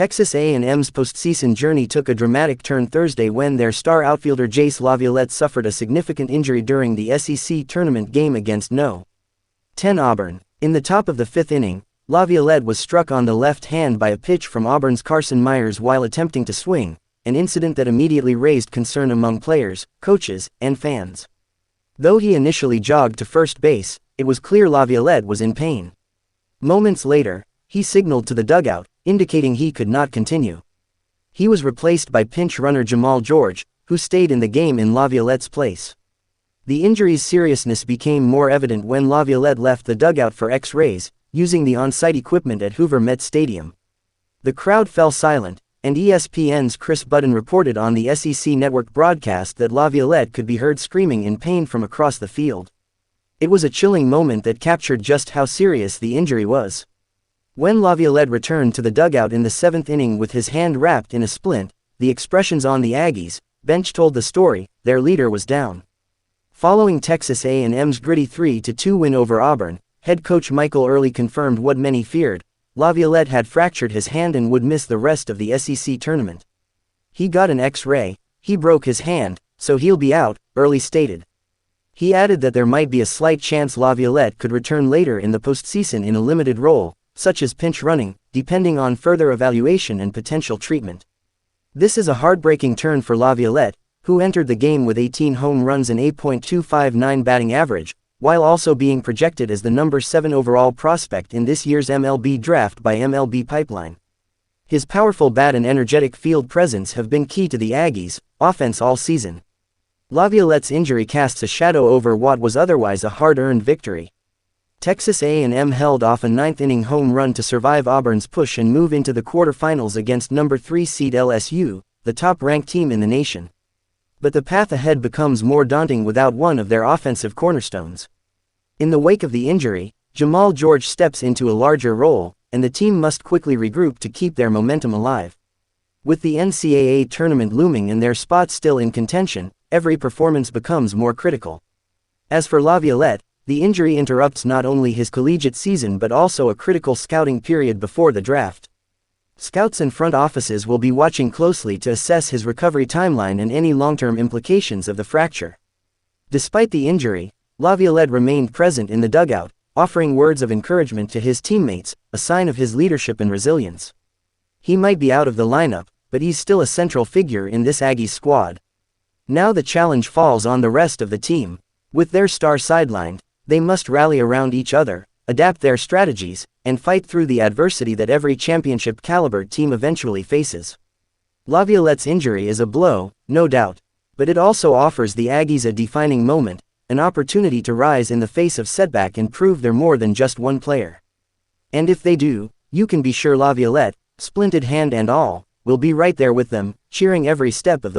Texas A&M's postseason journey took a dramatic turn Thursday when their star outfielder Jace LaViolette suffered a significant injury during the SEC tournament game against No. 10 Auburn. In the top of the fifth inning, LaViolette was struck on the left hand by a pitch from Auburn's Carson Myers while attempting to swing, an incident that immediately raised concern among players, coaches, and fans. Though he initially jogged to first base, it was clear LaViolette was in pain. Moments later, he signaled to the dugout, indicating he could not continue. He was replaced by pinch runner Jamal George, who stayed in the game in LaViolette's place. The injury's seriousness became more evident when LaViolette left the dugout for X-rays, using the on-site equipment at Hoover Met Stadium. The crowd fell silent, and ESPN's Chris Budden reported on the SEC network broadcast that LaViolette could be heard screaming in pain from across the field. It was a chilling moment that captured just how serious the injury was. When LaViolette returned to the dugout in the seventh inning with his hand wrapped in a splint, the expressions on the Aggies' bench told the story. Their leader was down. Following Texas A&M's gritty 3-2 win over Auburn, head coach Michael Earley confirmed what many feared: LaViolette had fractured his hand and would miss the rest of the SEC tournament. "He got an X-ray, he broke his hand, so he'll be out," Earley stated. He added that there might be a slight chance LaViolette could return later in the postseason in a limited role, such as pinch running, depending on further evaluation and potential treatment. This is a heartbreaking turn for LaViolette, who entered the game with 18 home runs and .259 batting average, while also being projected as the number 7 overall prospect in this year's MLB Draft by MLB Pipeline. His powerful bat and energetic field presence have been key to the Aggies' offense all season. LaViolette's injury casts a shadow over what was otherwise a hard-earned victory. Texas A&M held off a ninth-inning home run to survive Auburn's push and move into the quarterfinals against number 3 seed LSU, the top-ranked team in the nation. But the path ahead becomes more daunting without one of their offensive cornerstones. In the wake of the injury, Jamal George steps into a larger role, and the team must quickly regroup to keep their momentum alive. With the NCAA tournament looming and their spot still in contention, every performance becomes more critical. As for LaViolette, the injury interrupts not only his collegiate season but also a critical scouting period before the draft. Scouts and front offices will be watching closely to assess his recovery timeline and any long-term implications of the fracture. Despite the injury, LaViolette remained present in the dugout, offering words of encouragement to his teammates, a sign of his leadership and resilience. He might be out of the lineup, but he's still a central figure in this Aggies squad. Now the challenge falls on the rest of the team. With their star sidelined, they must rally around each other, adapt their strategies, and fight through the adversity that every championship-caliber team eventually faces. LaViolette's injury is a blow, no doubt, but it also offers the Aggies a defining moment, an opportunity to rise in the face of setback and prove they're more than just one player. And if they do, you can be sure LaViolette, splinted hand and all, will be right there with them, cheering every step of the way.